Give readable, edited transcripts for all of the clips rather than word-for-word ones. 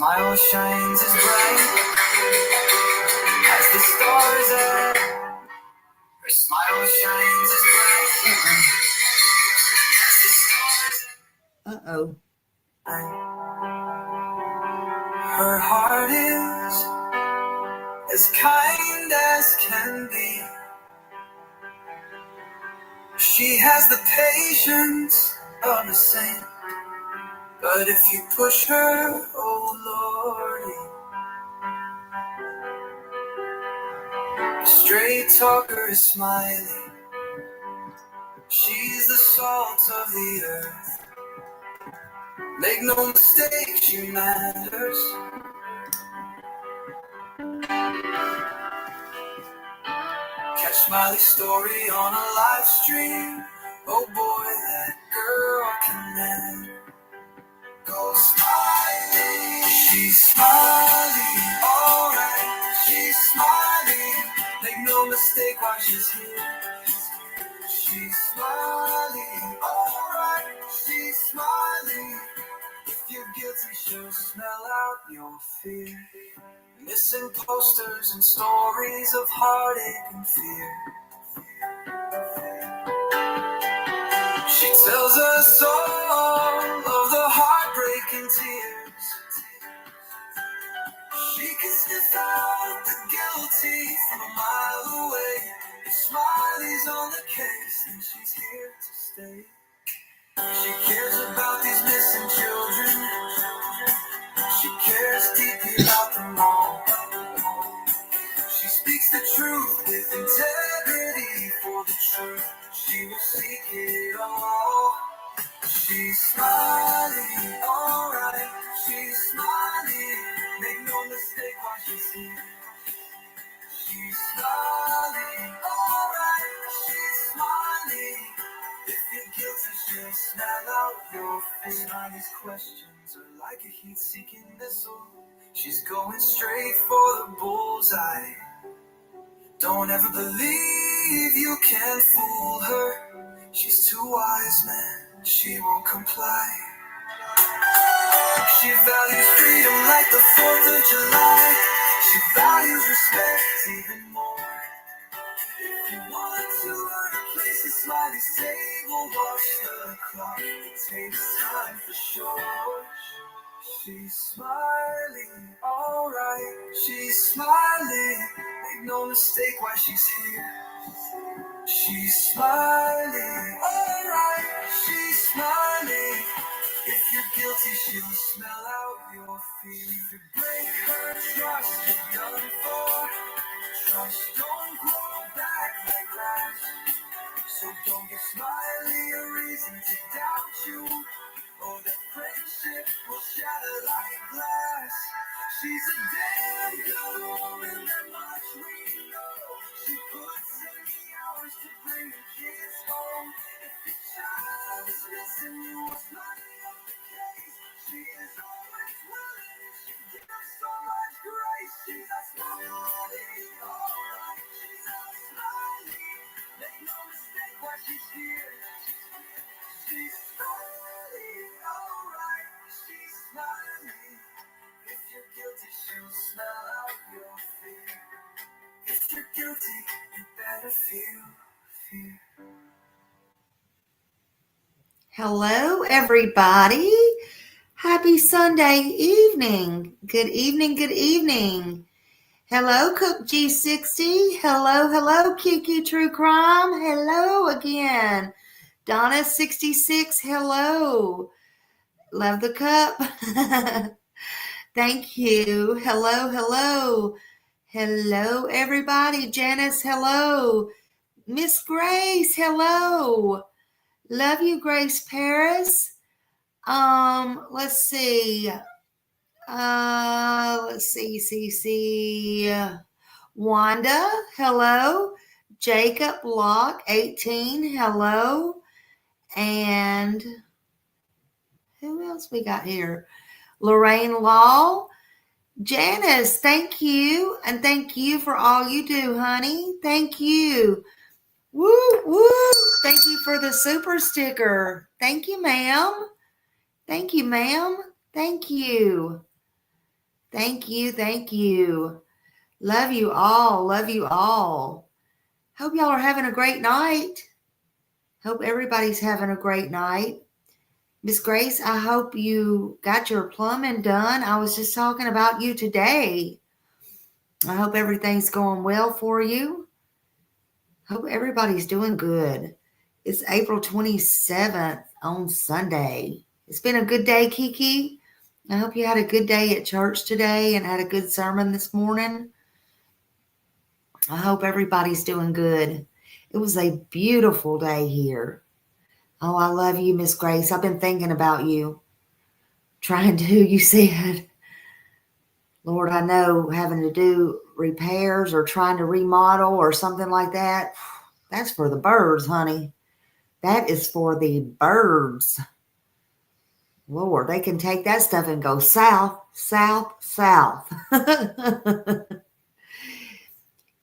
smile shines as bright as the stars at. Her smile shines as bright as the stars at. Her heart is as kind as can be. She has the patience of a saint. But if you push her, oh Lordy, a straight talker is smiling. She's the salt of the earth. Make no mistake, she matters. Catch Smiley's story on a live stream. Oh boy, that girl can never go smiling. She's smiling, alright. She's smiling. Make no mistake while she's here. She's smiling, alright. She's smiling. If you're guilty, she'll smell out your fear. Missing posters and stories of heartache and fear. She tells us all of the heartbreaking tears. She can sniff out the guilty from a mile away. If Smiley's on the case, then she's here to stay. She cares about these missing children. She cares deeply about them all. She speaks the truth with integrity for the truth. She will seek it all. She's smiling, alright. She's smiling. Make no mistake while she's here. She's smiling, alright. She's smiling. If you're guilty, she'll smell out your face. Smiley's questions are like a heat-seeking missile. She's going straight for the bullseye. Don't ever believe you can fool her. She's too wise, man. She won't comply. She values freedom like the 4th of July. She values respect even more. If you want to earn a place at Smiley's table, watch the clock. It takes time for sure. She's smiling, alright. She's smiling. Make no mistake why she's here. She's smiling, alright. She's smiling. If you're guilty, she'll smell out your fear. If you break her trust, you're done for. Trust don't grow back like grass. So don't give Smiley a reason to doubt you. Oh, that friendship will shatter like glass. She's a damn good woman, that much we know. She puts in the hours to bring the kids home. If your child is missing, you must not up the case. She is always willing and she gives so much grace. She's a smiley, alright. She's a smiley. Make no mistake why she's here. She's smiling, alright. She's smiling. If you're guilty, she'll smell out your fear. If you're guilty, you better feel fear. Hello, everybody. Happy Sunday evening. Good evening, good evening. Hello, Cook G60. Hello, QQ True Crime. Hello again. Donna 66. Hello. Love the cup. Thank you. Hello. Hello, everybody. Janice, hello. Miss Grace, hello. Love you, Grace Paris. Let's see. See. Wanda, hello. Jacob Block, 18, hello. And who else we got here? Lorraine Law. Janice, thank you. And thank you for all you do, honey. Thank you. Woo. Thank you for the super sticker. Thank you, ma'am. Thank you. Thank you. Thank you. Love you all. Love you all. Hope y'all are having a great night. Hope everybody's having a great night. Miss Grace, I hope you got your plumbing done. I was just talking about you today. I hope everything's going well for you. Hope everybody's doing good. It's April 27th on Sunday. It's been a good day, Kiki. I hope you had a good day at church today and had a good sermon this morning. I hope everybody's doing good. It was a beautiful day here. Oh, I love you, Miss Grace. I've been thinking about you. You said, Lord, I know having to do repairs or trying to remodel or something like that, that's for the birds, honey. That is for the birds. Lord, they can take that stuff and go south, south, south.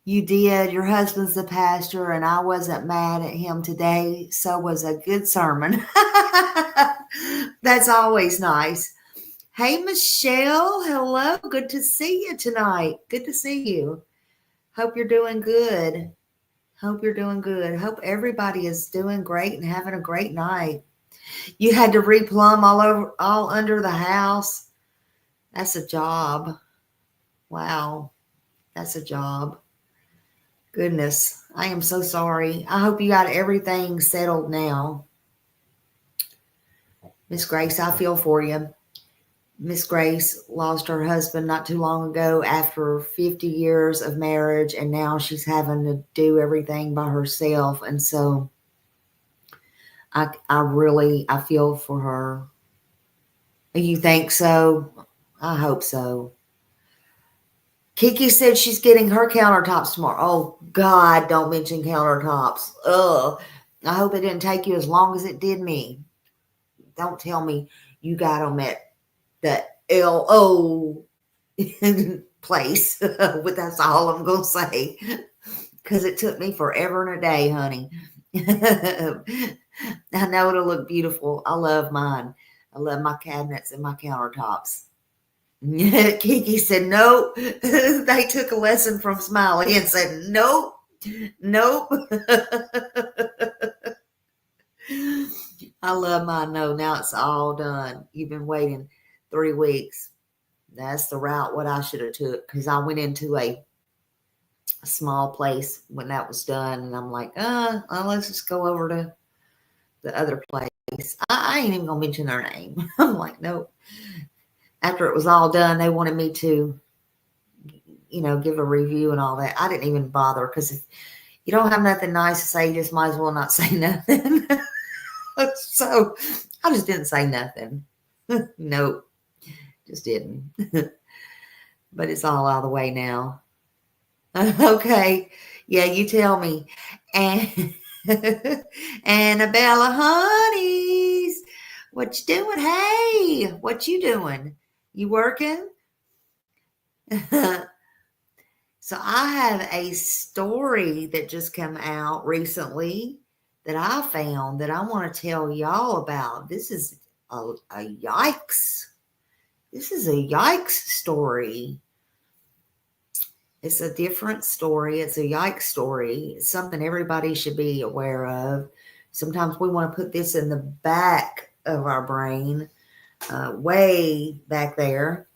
You did. Your husband's the pastor, and I wasn't mad at him today. So was a good sermon. That's always nice. Hey, Michelle. Hello. Good to see you tonight. Good to see you. Hope you're doing good. Hope you're doing good. Hope everybody is doing great and having a great night. You had to replumb all under the house. That's a job. Wow. That's a job. Goodness, I am so sorry. I hope you got everything settled now. Miss Grace, I feel for you. Miss Grace lost her husband not too long ago after 50 years of marriage, and now she's having to do everything by herself. And so I feel for her. You think so? I hope so. Kiki said she's getting her countertops tomorrow. Oh, God, don't mention countertops. Ugh. I hope it didn't take you as long as it did me. Don't tell me you got them at the LO place. But that's all I'm going to say. Because it took me forever and a day, honey. I know it'll look beautiful. I love mine. I love my cabinets and my countertops. Kiki said, nope. They took a lesson from Smiley and said, nope, nope. I love mine. No, now it's all done. You've been waiting 3 weeks. That's the route what I should have took, because I went into a small place when that was done, and I'm like, let's just go over to the other place. I ain't even gonna mention their name. I'm like, nope. After it was all done, they wanted me to, give a review and all that. I didn't even bother, because if you don't have nothing nice to say, you just might as well not say nothing. So I just didn't say nothing. Nope, just didn't. But it's all out of the way now. Okay, yeah, you tell me. And Annabella, honeys, what you doing? Hey, what you doing? You working? So I have a story that just came out recently that I found that I want to tell y'all about. This is a yikes. This is a yikes story. It's a different story. It's a yikes story. It's something everybody should be aware of. Sometimes we want to put this in the back of our brain, way back there.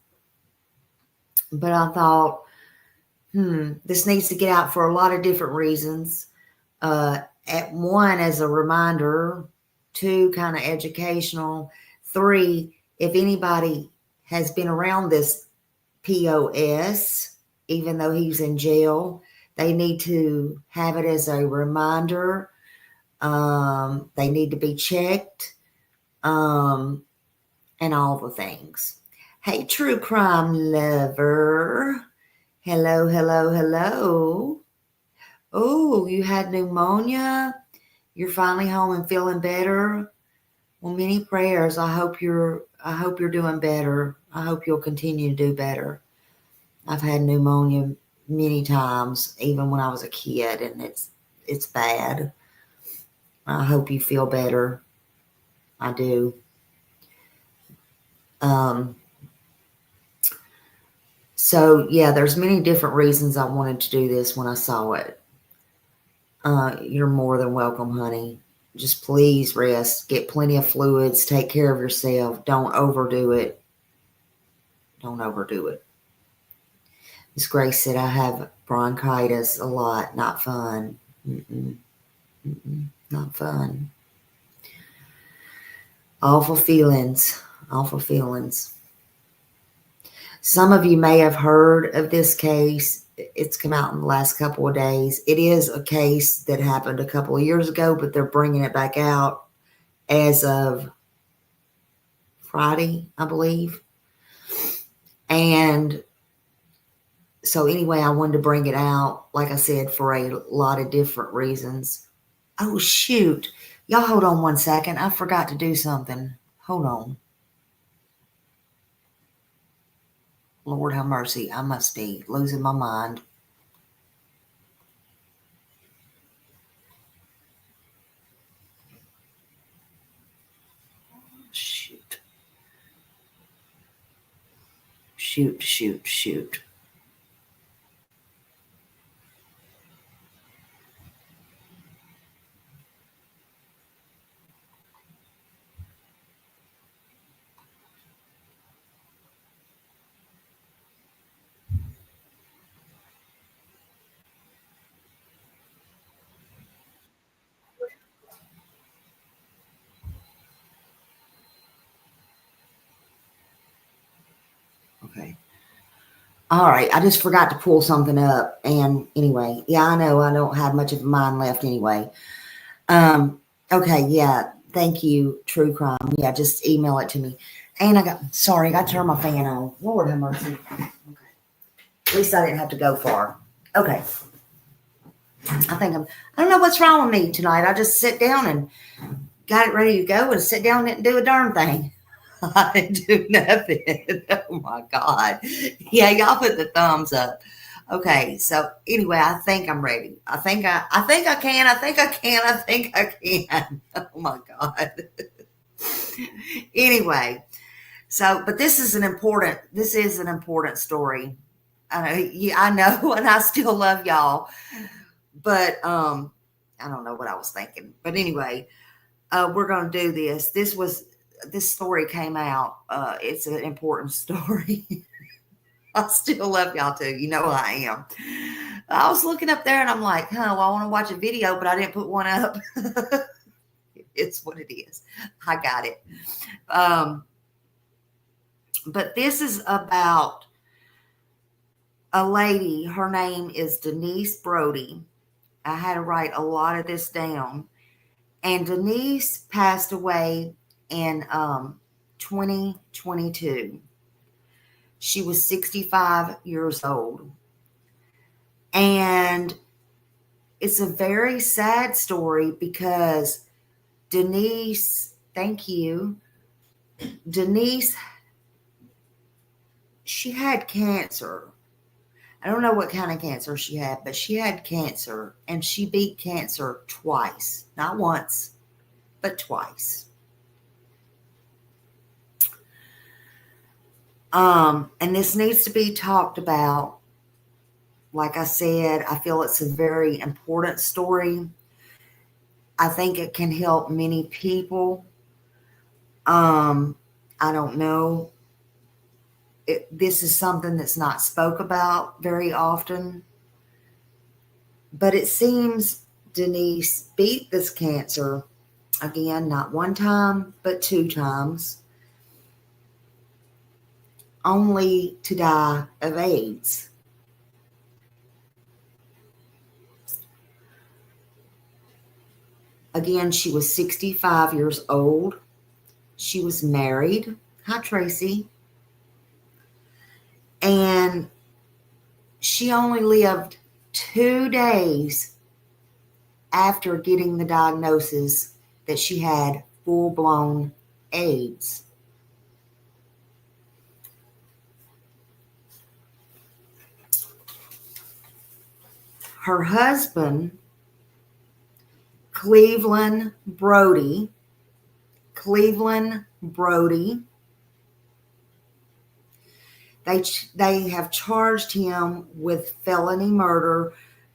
But I thought, this needs to get out for a lot of different reasons. At one, as a reminder. 2, kind of educational. 3, if anybody has been around this POS, even though he's in jail, they need to have it as a reminder. They need to be checked, and all the things. Hey, true crime lover. Hello, hello, hello. Oh, you had pneumonia? You're finally home and feeling better? Well, many prayers. I hope you're doing better. I hope you'll continue to do better. I've had pneumonia many times, even when I was a kid, and it's bad. I hope you feel better. I do. So yeah, there's many different reasons I wanted to do this when I saw it. You're more than welcome, honey. Just please rest, get plenty of fluids, take care of yourself. Don't overdo it. Don't overdo it. Miss Grace said, I have bronchitis a lot. Not fun. Mm-mm, mm-mm, not fun. Awful feelings. Awful feelings. Some of you may have heard of this case. It's come out in the last couple of days. It is a case that happened a couple of years ago, but they're bringing it back out as of Friday, I believe. And so anyway, I wanted to bring it out, like I said, for a lot of different reasons. Oh, shoot. Y'all hold on one second. I forgot to do something. Hold on. Lord have mercy. I must be losing my mind. Shoot. Shoot, shoot, shoot. Okay. All right. I just forgot to pull something up. And anyway, yeah, I know I don't have much of mine left anyway. Okay. Yeah. Thank you, True Crime. Yeah. Just email it to me. And I got to turn my fan on. Lord have mercy. Okay. At least I didn't have to go far. Okay. I don't know what's wrong with me tonight. I just sit down and got it ready to go and sit down and didn't do a darn thing. I didn't do nothing. Oh my God. Yeah, y'all put the thumbs up. Okay, so anyway, I think I'm ready. I think I can. I think I can. I think I can. Oh my God. Anyway, so but this is an important story. I know, and I still love y'all. But I don't know what I was thinking. But anyway, we're going to do this. This story came out. It's an important story. I still love y'all too. You know I am. I was looking up there and I'm like, well, I want to watch a video, but I didn't put one up. It's what it is. I got it. But this is about a lady. Her name is Denise Brody. I had to write a lot of this down. And Denise passed away in 2022. She was 65 years old. And it's a very sad story because Denise, thank you, Denise, she had cancer. I don't know what kind of cancer she had, but she had cancer and she beat cancer twice. Not once, but twice. And this needs to be talked about. Like I said, I feel it's a very important story. I think it can help many people. I don't know. This is something that's not spoke about very often. But it seems Denise beat this cancer, again, not one time, but two times, only to die of AIDS. Again, she was 65 years old. She was married. Hi, Tracy. And she only lived 2 days after getting the diagnosis that she had full-blown AIDS. Her husband, Cleveland Brody, They have charged him with felony murder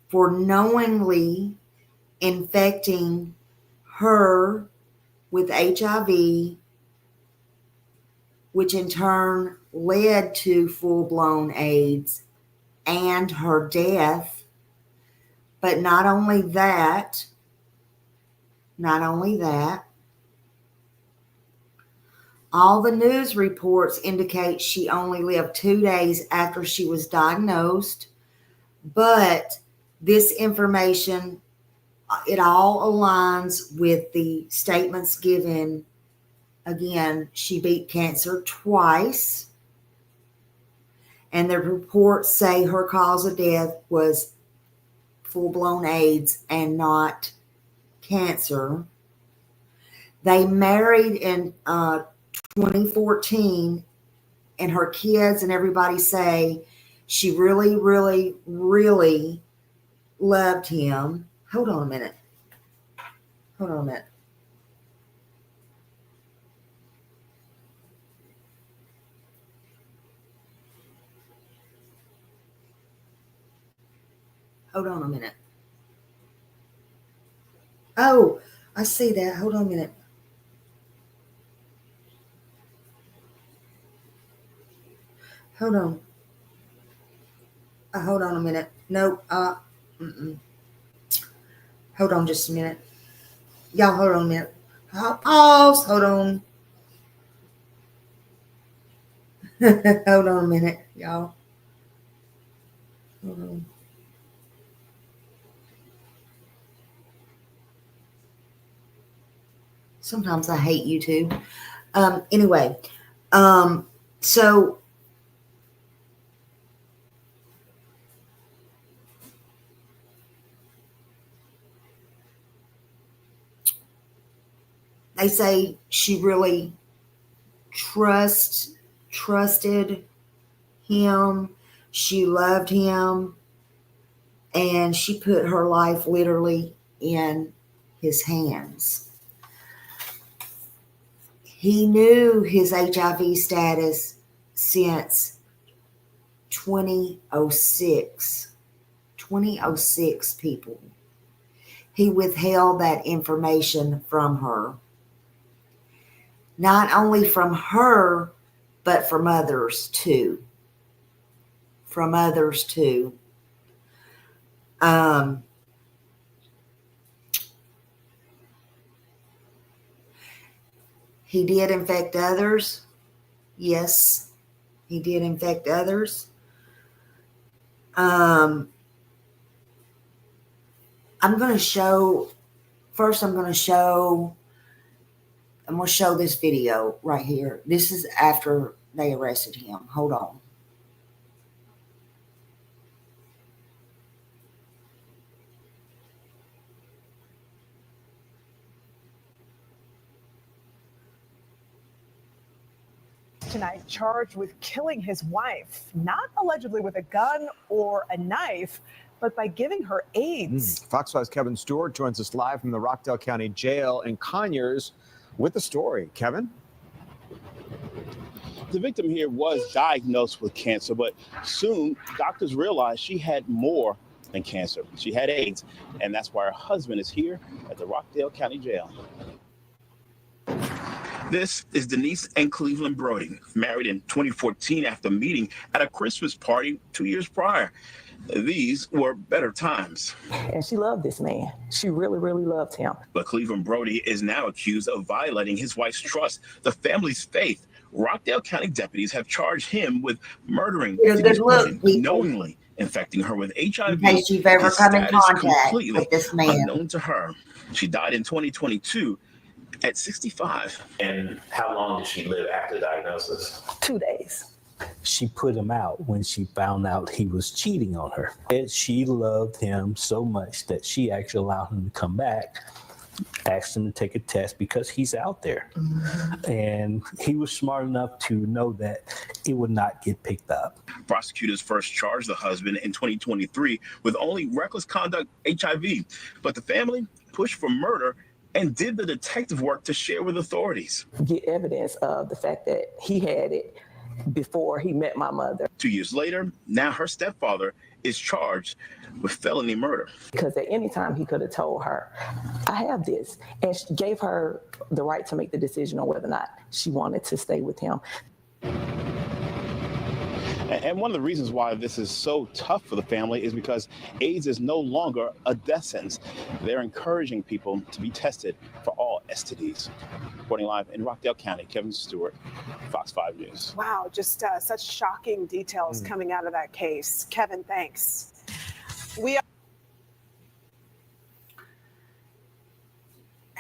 for knowingly infecting her with HIV, which in turn led to full-blown AIDS and her death. But not only that, all the news reports indicate she only lived 2 days after she was diagnosed. But this information, it all aligns with the statements given. Again, she beat cancer twice. And the reports say her cause of death was full-blown AIDS and not cancer. They married in 2014, and her kids and everybody say she really, really, really loved him. Hold on a minute. Hold on a minute. Hold on a minute. Oh, I see that. Hold on a minute. Hold on. Hold on a minute. Nope. Hold on just a minute. Y'all, hold on a minute. Pause. Hold on. Hold on a minute, y'all. Hold on. Sometimes I hate YouTube. Anyway, so they say she really trusted him. She loved him, and she put her life literally in his hands. He knew his HIV status since 2006. 2006, people. He withheld that information from her. Not only from her, but from others too. From others too. He did infect others. Yes, he did infect others. I'm going to show this video right here. This is after they arrested him. Hold on. Tonight, charged with killing his wife, not allegedly with a gun or a knife, but by giving her AIDS. Fox 5's Kevin Stewart joins us live from the Rockdale County Jail in Conyers with the story. Kevin? The victim here was diagnosed with cancer, but soon doctors realized she had more than cancer. She had AIDS, and that's why her husband is here at the Rockdale County Jail. This is Denise and Cleveland Brody, married in 2014 after meeting at a Christmas party 2 years prior. These were better times. And she loved this man. She really, really loved him. But Cleveland Brody is now accused of violating his wife's trust, the family's faith. Rockdale County deputies have charged him with murdering Denise Brody, knowingly infecting her with HIV. In case you've ever come in contact with this man. Unknown to her. She died in 2022 at 65. And how long did she live after the diagnosis? 2 days. She put him out when she found out he was cheating on her. And she loved him so much that she actually allowed him to come back, asked him to take a test because he's out there. Mm-hmm. And he was smart enough to know that it would not get picked up. Prosecutors first charged the husband in 2023 with only reckless conduct HIV, but the family pushed for murder and did the detective work to share with authorities. Get evidence of the fact that he had it before he met my mother. 2 years later, now her stepfather is charged with felony murder. Because at any time he could have told her, I have this, and she gave her the right to make the decision on whether or not she wanted to stay with him. And one of the reasons why this is so tough for the family is because AIDS is no longer a death sentence. They're encouraging people to be tested for all STDs. Reporting live in Rockdale County, Kevin Stewart, Fox 5 News. Wow, just such shocking details coming out of that case. Kevin, thanks.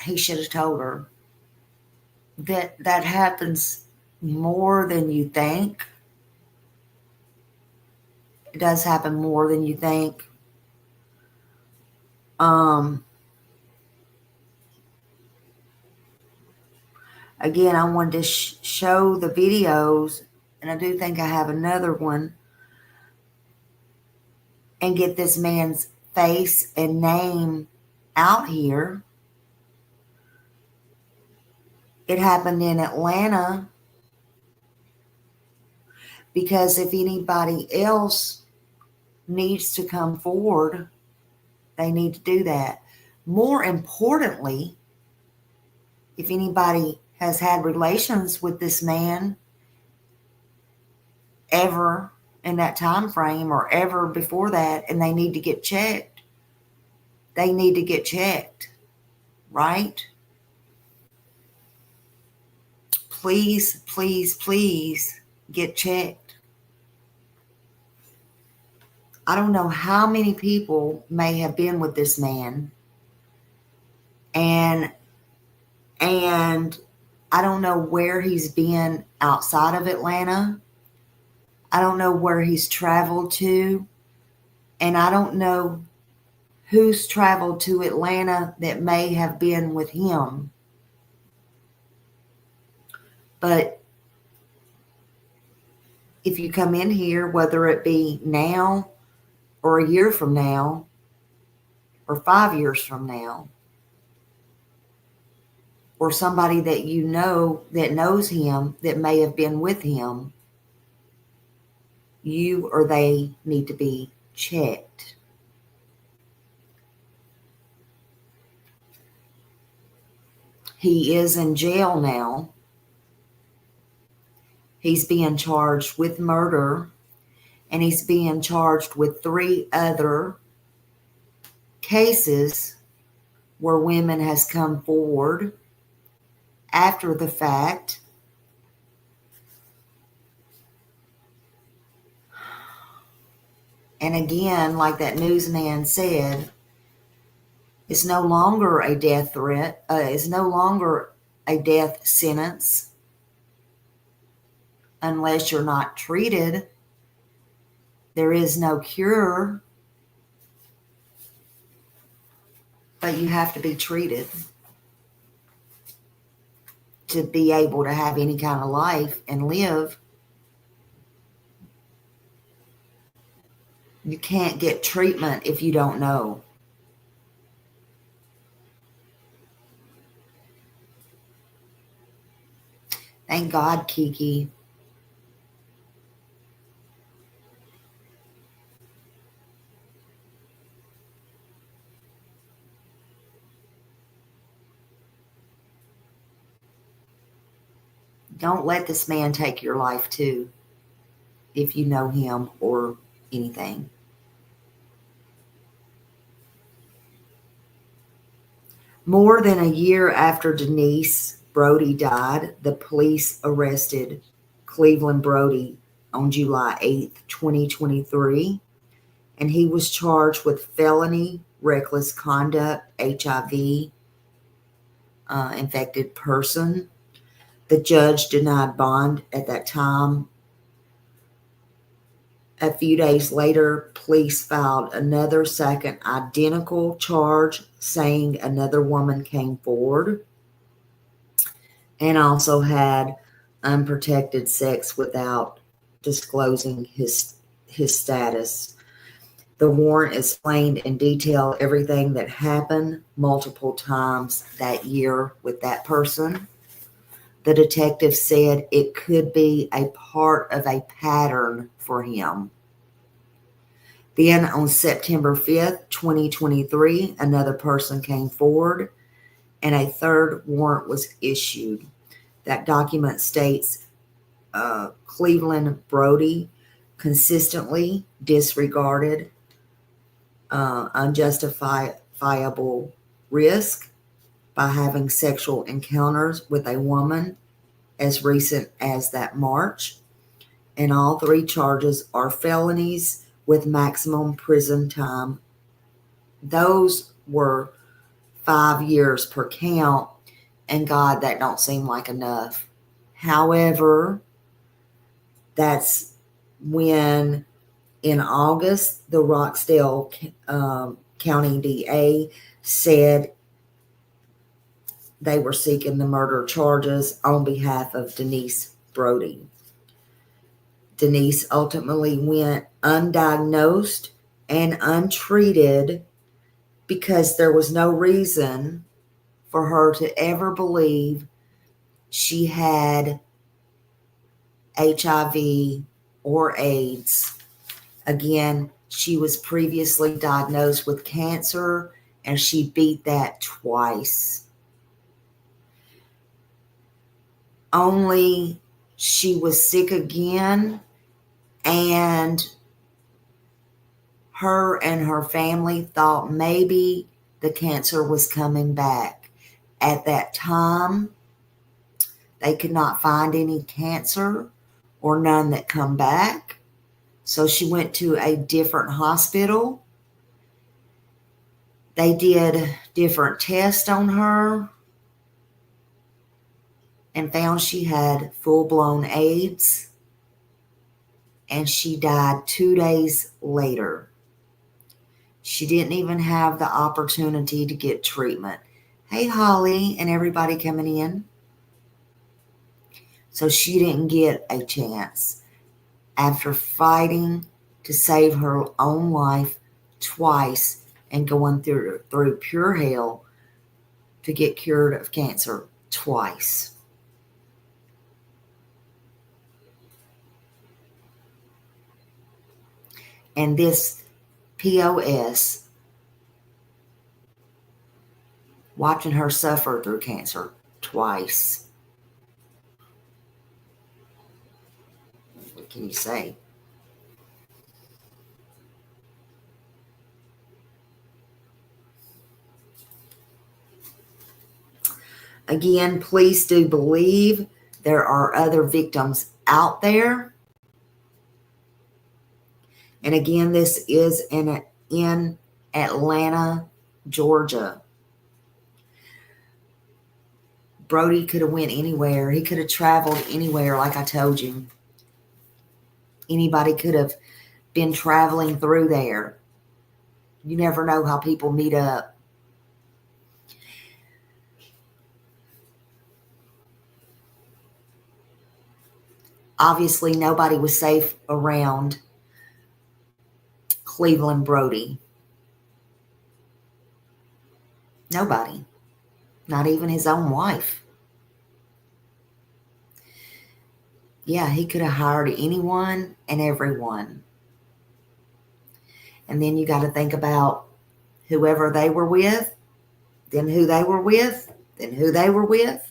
He should have told her that happens more than you think. It does happen more than you think. Again, I wanted to show the videos, and I do think I have another one, and get this man's face and name out here. It happened in Atlanta, because if anybody else needs to come forward, they need to do that. More importantly, if anybody has had relations with this man ever in that time frame or ever before that, and they need to get checked, they need to get checked, right? Please, please, please get checked. I don't know how many people may have been with this man, and I don't know where he's been outside of Atlanta. I don't know where he's traveled to, and I don't know who's traveled to Atlanta that may have been with him. But if you come in here, whether it be now or a year from now or 5 years from now, or somebody that you know that knows him that may have been with him, you or they need to be checked. He is in jail now. He's being charged with murder, and he's being charged with 3 other cases where women has come forward after the fact. And again, like that newsman said, it's no longer a death threat. It's no longer a death sentence unless you're not treated. There is no cure, but you have to be treated to be able to have any kind of life and live. You can't get treatment if you don't know. Thank God, Kiki. Don't let this man take your life too, if you know him or anything. More than a year after Denise Brody died, the police arrested Cleveland Brody on July 8th, 2023, and he was charged with felony reckless conduct, HIV, infected person. The judge denied bond at that time. A few days later, police filed another second identical charge, saying another woman came forward and also had unprotected sex without disclosing his status. The warrant explained in detail everything that happened multiple times that year with that person. The detective said it could be a part of a pattern for him. Then on September 5th, 2023, another person came forward and a third warrant was issued. That document states Cleveland Brody consistently disregarded unjustifiable risk by having sexual encounters with a woman as recent as that March. And all three charges are felonies with maximum prison time. Those were 5 years per count, and God, that don't seem like enough. However, that's when in August, the Rockdale County DA said they were seeking the murder charges on behalf of Denise Brody. Denise ultimately went undiagnosed and untreated because there was no reason for her to ever believe she had HIV or AIDS. Again, she was previously diagnosed with cancer and she beat that twice. Only she was sick again, and her and her family thought maybe the cancer was coming back. At that time, they could not find any cancer or none that come back. So she went to a different hospital. They did different tests on her and found she had full-blown AIDS, and she died 2 days later. She didn't even have the opportunity to get treatment. Hey, Holly, and everybody coming in. So she didn't get a chance. After fighting to save her own life twice and going through pure hell to get cured of cancer twice. And this POS, watching her suffer through cancer twice. What can you say? Again, please do believe there are other victims out there. And again, this is in Atlanta, Georgia. Brody could have went anywhere. He could have traveled anywhere, like I told you. Anybody could have been traveling through there. You never know how people meet up. Obviously, nobody was safe around Cleveland Brody. Nobody. Not even his own wife. Yeah, he could have hired anyone and everyone. And then you got to think about whoever they were with, then who they were with, then who they were with.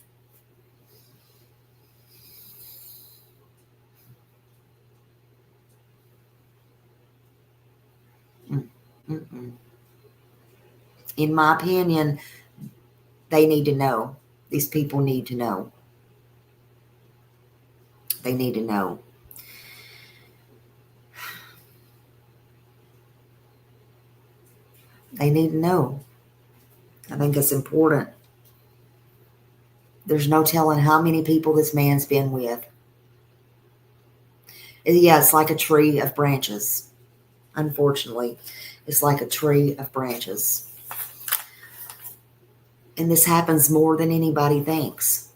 In my opinion, they need to know. These people need to know. They need to know. They need to know. I think it's important. There's no telling how many people this man's been with. Yeah, it's like a tree of branches. Unfortunately, it's like a tree of branches. And this happens more than anybody thinks,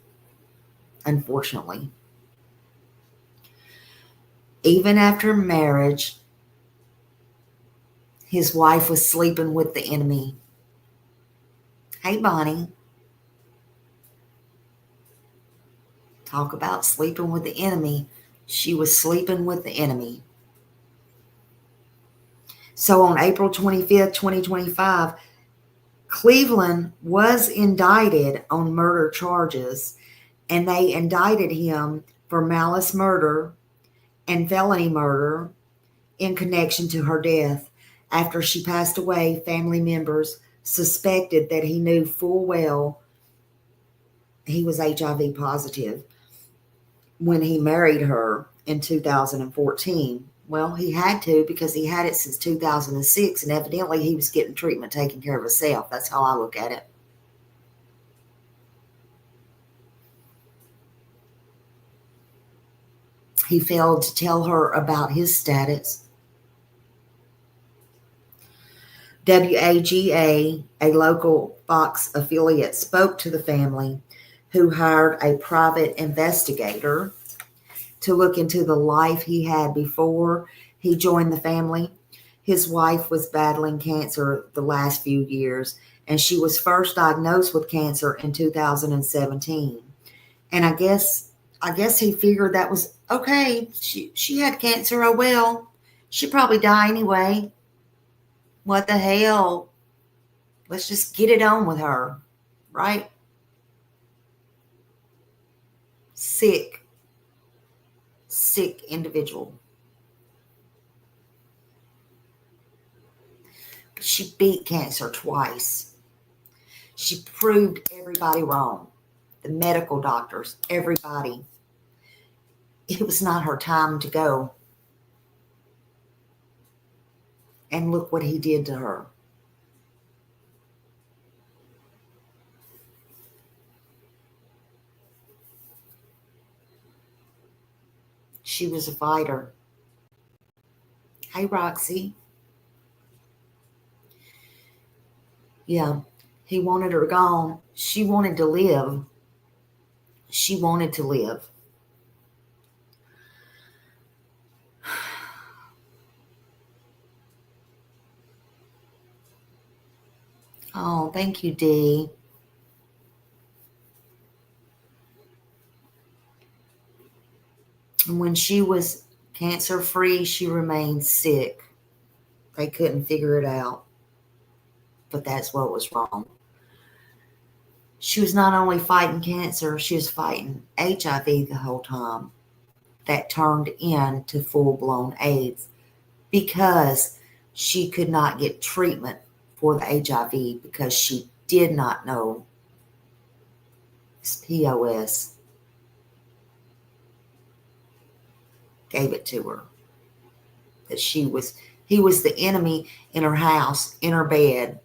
unfortunately. Even after marriage, his wife was sleeping with the enemy. Hey, Bonnie. Talk about sleeping with the enemy. She was sleeping with the enemy. So on April 25th, 2025, Cleveland was indicted on murder charges, and they indicted him for malice murder and felony murder in connection to her death. After she passed away, family members suspected that he knew full well he was HIV positive when he married her in 2014. Well, he had to, because he had it since 2006, and evidently he was getting treatment, taking care of himself. That's how I look at it. He failed to tell her about his status. WAGA, a local Fox affiliate, spoke to the family, who hired a private investigator to look into the life he had before he joined the family. His wife was battling cancer the last few years, and she was first diagnosed with cancer in 2017. And I guess he figured that was okay. She had cancer. Oh well, she'd probably die anyway. What the hell? Let's just get it on with her, right? Sick individual. She beat cancer twice. She proved everybody wrong. The medical doctors, everybody. It was not her time to go. And look what he did to her. She was a fighter. Hey, Roxy. Yeah, he wanted her gone. She wanted to live. She wanted to live. Oh, thank you, Dee. And when she was cancer-free, she remained sick. They couldn't figure it out. But that's what was wrong. She was not only fighting cancer, she was fighting HIV the whole time. That turned into full-blown AIDS because she could not get treatment for the HIV because she did not know his POS gave it to her. That he was the enemy in her house, in her bed,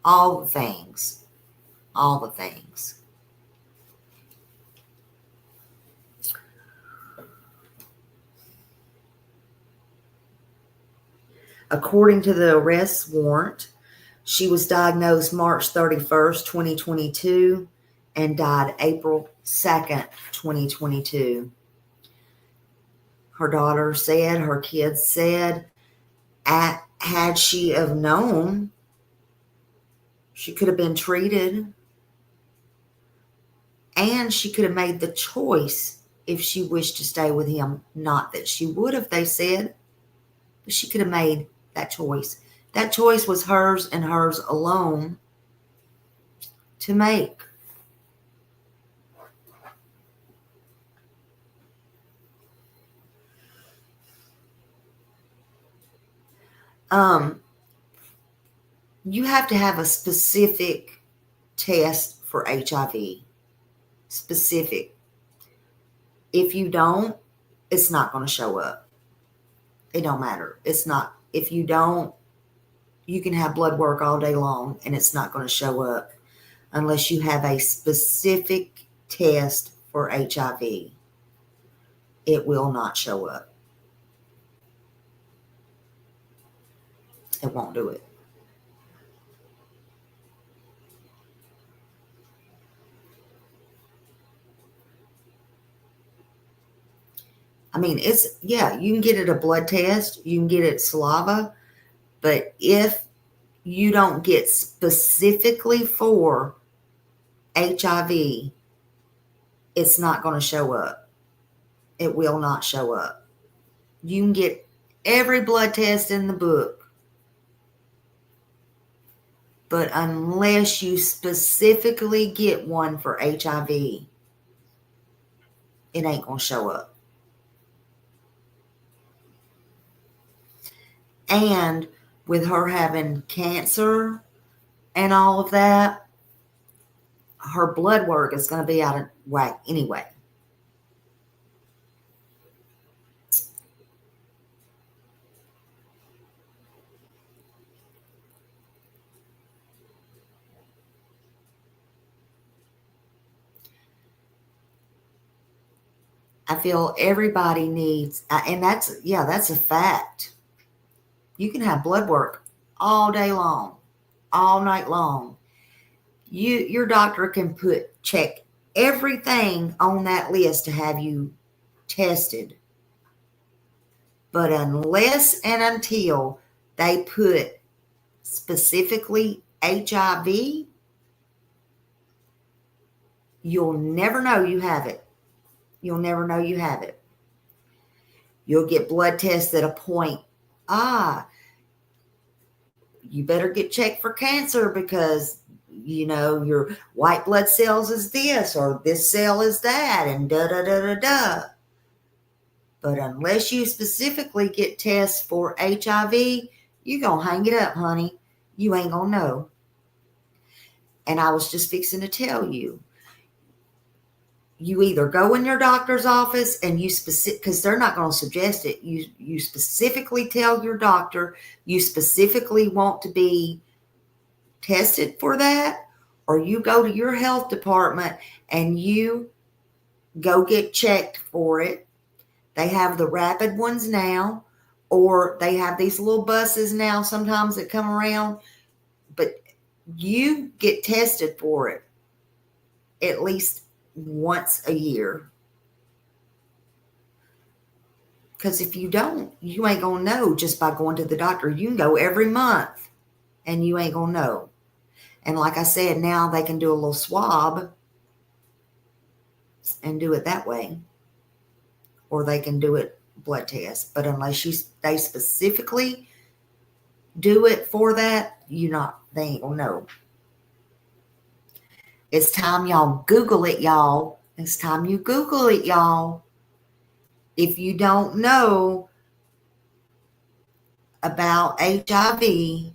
all the things. All the things. According to the arrest warrant, she was diagnosed March 31st, 2022, and died April 2nd, 2022. Her daughter said, her kids said, had she have known, she could have been treated. And she could have made the choice if she wished to stay with him. Not that she would have, they said, but she could have made that choice. That choice was hers and hers alone to make. You have to have a specific test for HIV. Specific. If you don't, it's not going to show up. It don't matter. It's not. If you don't, you can have blood work all day long and it's not going to show up unless you have a specific test for HIV. It will not show up. It won't do it. I mean, you can get it a blood test, you can get it saliva, but if you don't get specifically for HIV, it's not going to show up. It will not show up. You can get every blood test in the book, but unless you specifically get one for HIV, it ain't going to show up. And with her having cancer and all of that, her blood work is going to be out of whack anyway. I feel everybody needs, and that's a fact. You can have blood work all day long, all night long. Your doctor can check everything on that list to have you tested. But unless and until they put specifically HIV, you'll never know you have it. You'll never know you have it. You'll get blood tests that point, you better get checked for cancer because, your white blood cells is this or this cell is that and da-da-da-da-da. But unless you specifically get tests for HIV, you're going to hang it up, honey. You ain't going to know. And I was just fixing to tell you, you either go in your doctor's office and because they're not going to suggest it. You specifically tell your doctor you specifically want to be tested for that, or you go to your health department and you go get checked for it. They have the rapid ones now, or they have these little buses now sometimes that come around, but you get tested for it at least once a year. Because if you don't, you ain't going to know just by going to the doctor. You can go every month and you ain't going to know. And like I said, now they can do a little swab and do it that way. Or they can do it blood test. But unless they specifically do it for that, they ain't going to know. It's time y'all Google it, y'all. It's time you Google it, y'all. If you don't know about HIV,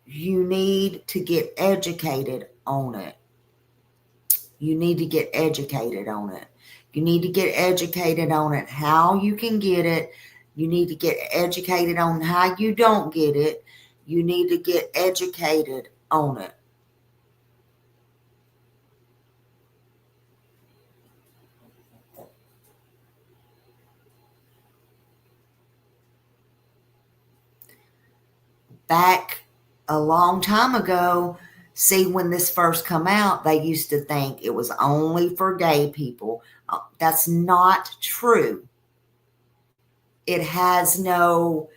you need to get educated on it. You need to get educated on it. You need to get educated on it, how you can get it. You need to get educated on how you don't get it. You need to get educated on it. Back a long time ago, see, when this first come out, they used to think it was only for gay people. That's not true. It has no,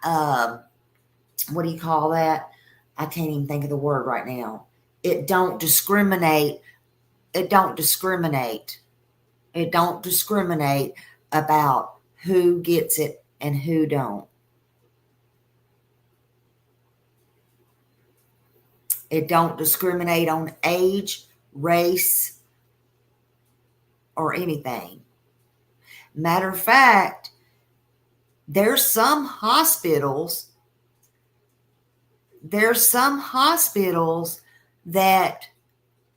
what do you call that? I can't even think of the word right now. It don't discriminate. It don't discriminate. It don't discriminate about who gets it and who don't. It don't discriminate on age, race, or anything. Matter of fact, there's some hospitals that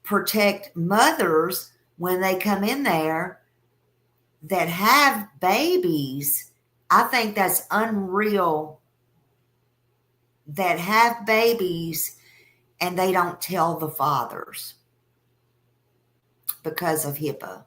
protect mothers when they come in there that have babies. I think that's unreal, that have babies and they don't tell the fathers because of HIPAA.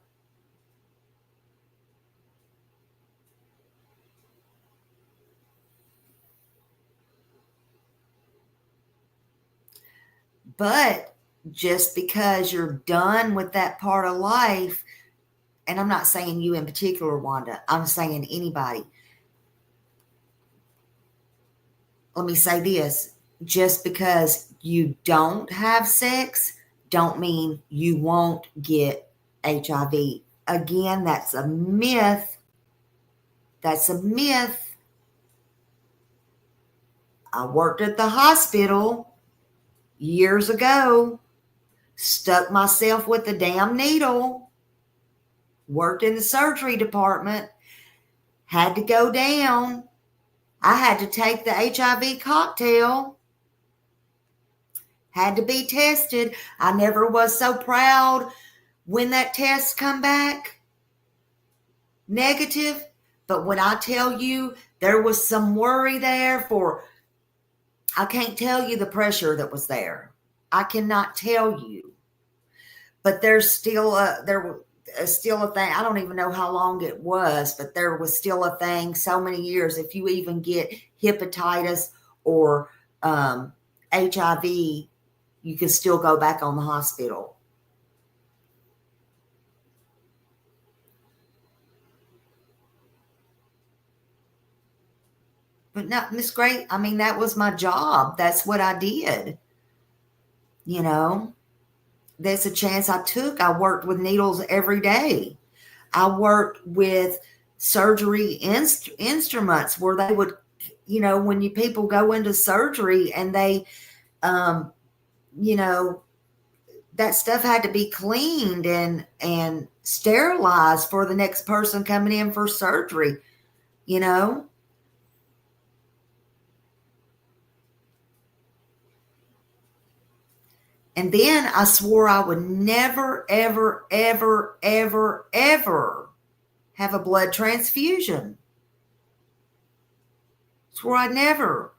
But just because you're done with that part of life, and I'm not saying you in particular, Wanda, I'm saying anybody. Let me say this. Just because you don't have sex don't mean you won't get HIV. Again, that's a myth. That's a myth. I worked at the hospital years ago, stuck myself with the damn needle, worked in the surgery department, had to go down. I had to take the HIV cocktail, had to be tested. I never was so proud when that test come back negative. But when I tell you there was some worry there I can't tell you the pressure that was there. I cannot tell you. But there's still still a thing. I don't even know how long it was, but there was still a thing so many years. If you even get hepatitis or HIV, you can still go back on the hospital. But no, Miss Gray, I mean, that was my job. That's what I did. You know, that's a chance I took. I worked with needles every day. I worked with surgery instruments where they would, you know, when people go into surgery and they, you know, that stuff had to be cleaned and sterilized for the next person coming in for surgery, you know. And then I swore I would never, ever, ever, ever, ever have a blood transfusion. Swore I'd never.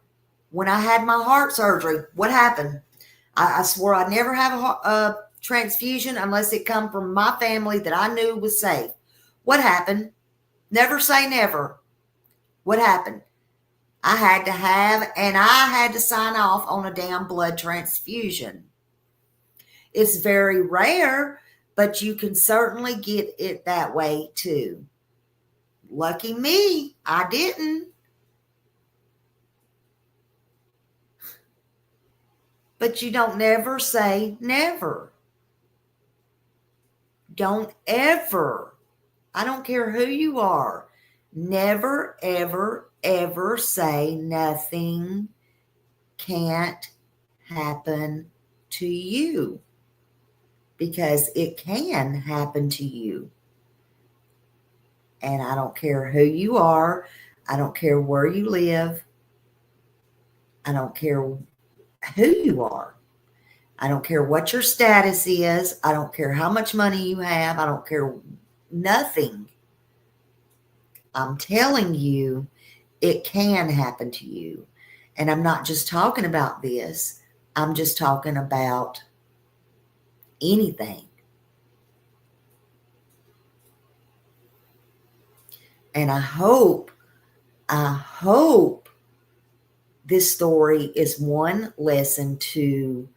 When I had my heart surgery, what happened? I swore I'd never have a transfusion unless it come from my family that I knew was safe. What happened? Never say never. What happened? I had to have, and I had to sign off on a damn blood transfusion. It's very rare, but you can certainly get it that way too. Lucky me, I didn't. But you don't never say never. Don't ever, I don't care who you are, never, ever, ever say nothing can't happen to you. Because it can happen to you. And I don't care who you are. I don't care where you live. I don't care who you are. I don't care what your status is. I don't care how much money you have. I don't care nothing. I'm telling you, it can happen to you. And I'm not just talking about this. I'm just talking about anything. And I hope this story is one lesson to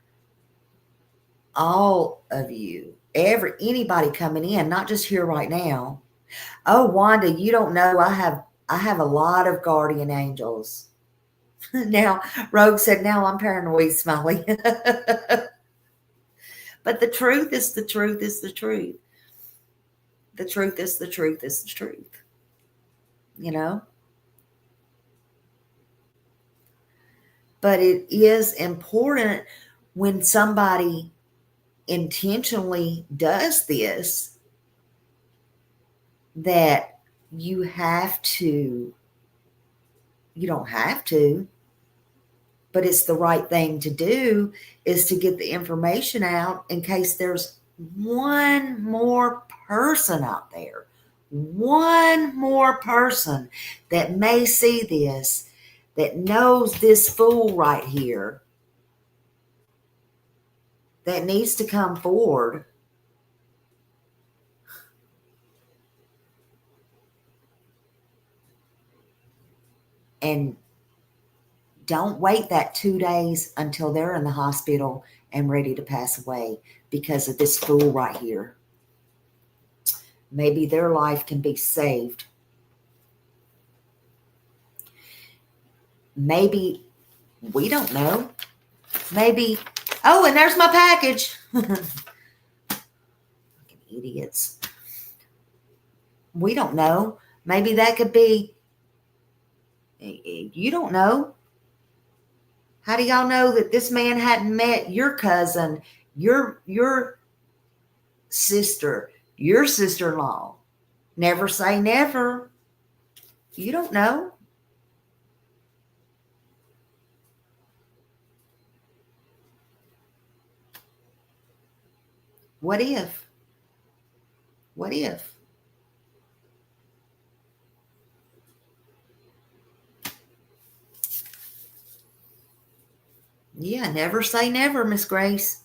all of you, anybody coming in, not just here right now. Oh, Wanda, you don't know, I have a lot of guardian angels. Now, Rogue said, now I'm paranoid, Smiley. But the truth is the truth is the truth. The truth is the truth is the truth. You know? But it is important when somebody intentionally does this that you don't have to, but it's the right thing to do, is to get the information out in case there's one more person out there, one more person that may see this, that knows this fool right here, that needs to come forward and don't wait that 2 days until they're in the hospital and ready to pass away because of this fool right here. Maybe their life can be saved. Maybe, we don't know. Maybe Oh, and there's my package. Fucking idiots. We don't know. Maybe that could be, you don't know. How do y'all know that this man hadn't met your cousin, your sister, your sister-in-law? Never say never. You don't know. What if? What if? Yeah, never say never, Miss Grace.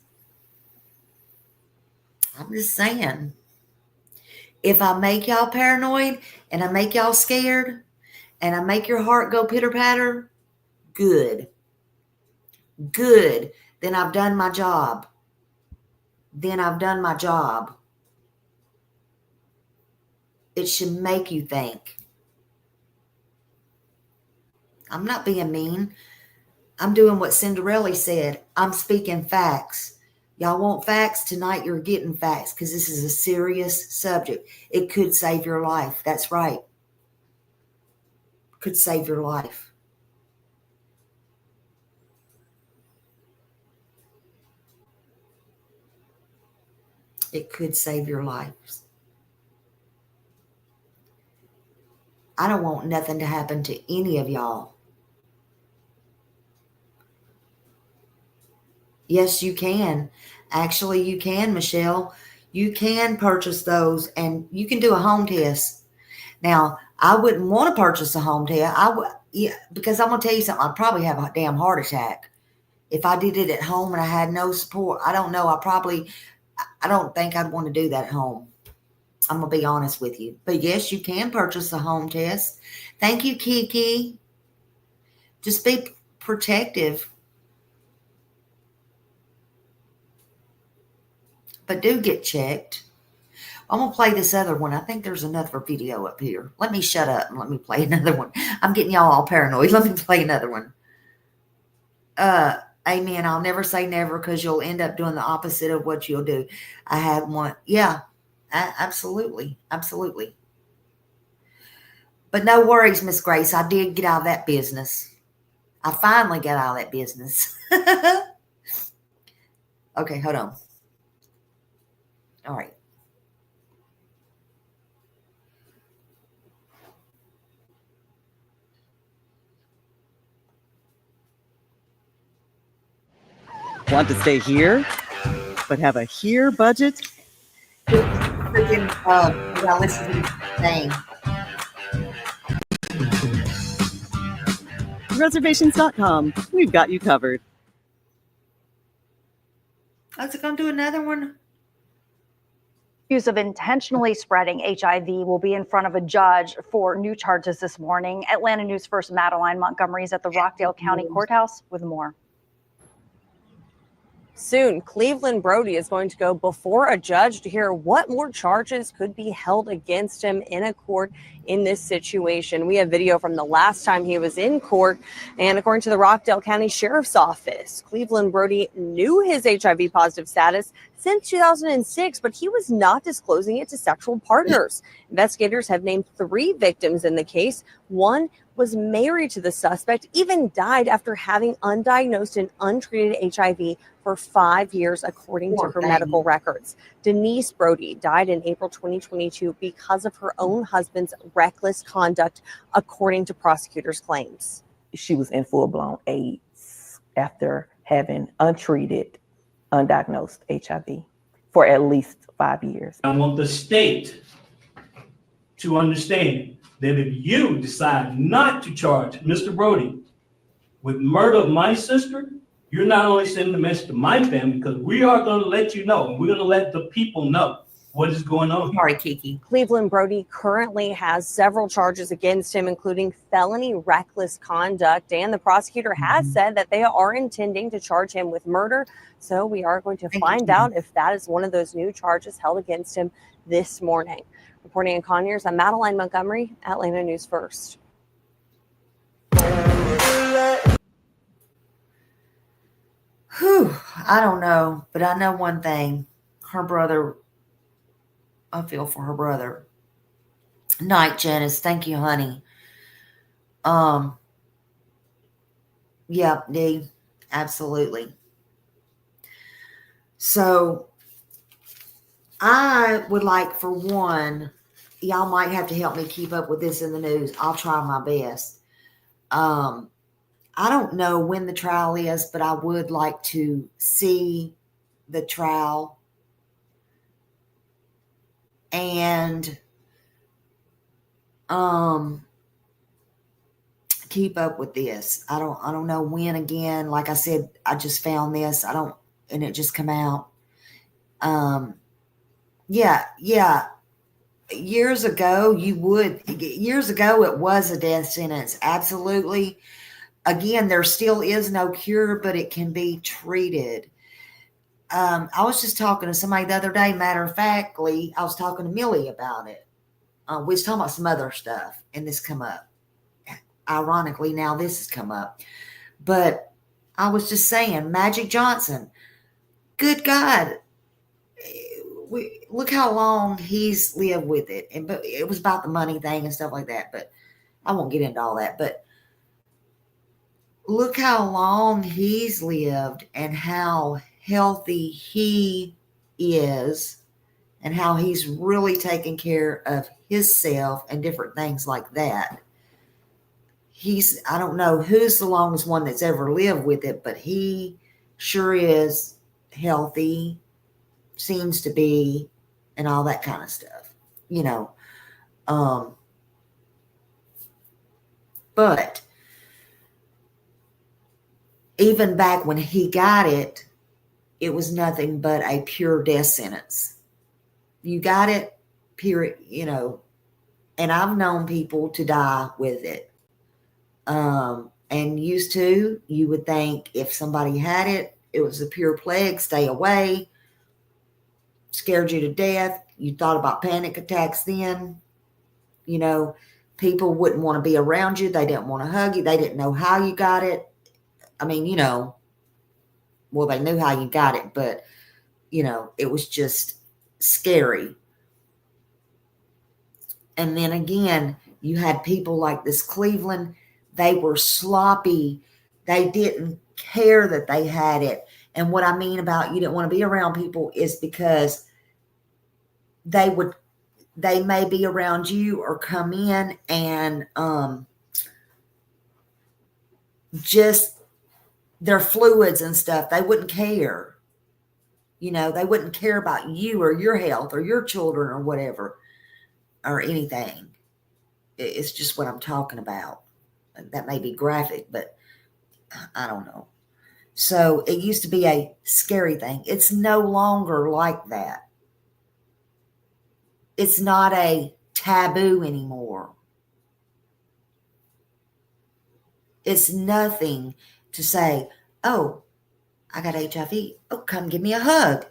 I'm just saying. If I make y'all paranoid and I make y'all scared and I make your heart go pitter-patter, good. Good. Then I've done my job. Then I've done my job. It should make you think. I'm not being mean. I'm doing what Cinderella said. I'm speaking facts. Y'all want facts? Tonight you're getting facts because this is a serious subject. It could save your life. That's right. Could save your life. It could save your lives. I don't want nothing to happen to any of y'all. Yes, you can. Actually, you can, Michelle. You can purchase those and you can do a home test. Now, I wouldn't want to purchase a home test. Because I'm going to tell you something. I'd probably have a damn heart attack. If I did it at home and I had no support, I don't know. I don't think I'd want to do that at home. I'm going to be honest with you. But yes, you can purchase a home test. Thank you, Kiki. Just be protective. But do get checked. I'm going to play this other one. I think there's another video up here. Let me shut up and let me play another one. I'm getting y'all all paranoid. Let me play another one. Amen. I'll never say never because you'll end up doing the opposite of what you'll do. I had one. Yeah, absolutely. Absolutely. But no worries, Miss Grace. I did get out of that business. I finally got out of that business. Okay, hold on. All right. Want to stay here, but have a here budget? Freaking, yeah, listen to the thing. Reservations.com. We've got you covered. How's it going to do another one? Accused of intentionally spreading HIV will be in front of a judge for new charges this morning. Atlanta News First Madeline Montgomery is at the Rockdale County Courthouse with more. Soon, Cleveland Brody is going to go before a judge to hear what more charges could be held against him in a court in this situation. We have video from the last time he was in court, and according to the Rockdale County Sheriff's Office, Cleveland Brody knew his HIV positive status since 2006, but he was not disclosing it to sexual partners. Investigators have named 3 victims in the case. One was married to the suspect, even died after having undiagnosed and untreated HIV for 5 years, according to her medical records. Denise Brody died in April 2022 because of her own husband's reckless conduct, according to prosecutors' claims. She was in full-blown AIDS after having untreated, undiagnosed HIV for at least 5 years. I want the state to understand that if you decide not to charge Mr. Brody with murder of my sister, you're not only sending a message to my family, because we are going to let you know, and we're going to let the people know what is going on here. Sorry, Kiki. Cleveland Brody currently has several charges against him, including felony reckless conduct, and the prosecutor has said that they are intending to charge him with murder. So we are going to find out if that is one of those new charges held against him this morning. Reporting in Conyers, I'm Madeline Montgomery, Atlanta News First. Whew, I don't know, but I know one thing. Her brother, I feel for her brother. Night, Janice. Thank you, honey. Yeah, D, absolutely. So I would like, for one, y'all might have to help me keep up with this in the news. I'll try my best. I don't know when the trial is, but I would like to see the trial and keep up with this. I don't know when again. Like I said, I just found this. And it just come out. Yeah. Years ago, it was a death sentence. Absolutely. Again, there still is no cure, but it can be treated. I was just talking to somebody the other day. Matter of factly, I was talking to Millie about it. We was talking about some other stuff, and this come up. Ironically, now this has come up. But I was just saying, Magic Johnson, good God, look how long he's lived with it. But it was about the money thing and stuff like that. But I won't get into all that. But look how long he's lived and how healthy he is and how he's really taken care of himself and different things like that. I don't know who's the longest one that's ever lived with it, but he sure is healthy, seems to be, and all that kind of stuff, but even back when he got it, it was nothing but a pure death sentence. You got it, period, and I've known people to die with it. And used to, you would think if somebody had it, it was a pure plague, stay away, scared you to death. You thought about panic attacks then. People wouldn't want to be around you. They didn't want to hug you. They didn't know how you got it. I mean, well, they knew how you got it, but, it was just scary. And then again, you had people like this Cleveland. They were sloppy. They didn't care that they had it. And what I mean about you didn't want to be around people is because they may be around you or come in and just their fluids and stuff. They wouldn't care. They wouldn't care about you or your health or your children or whatever or anything. It's just what I'm talking about. That may be graphic, but I don't know. So it used to be a scary thing. It's no longer like that. It's not a taboo anymore. It's nothing to say, oh, I got HIV. Oh, come give me a hug.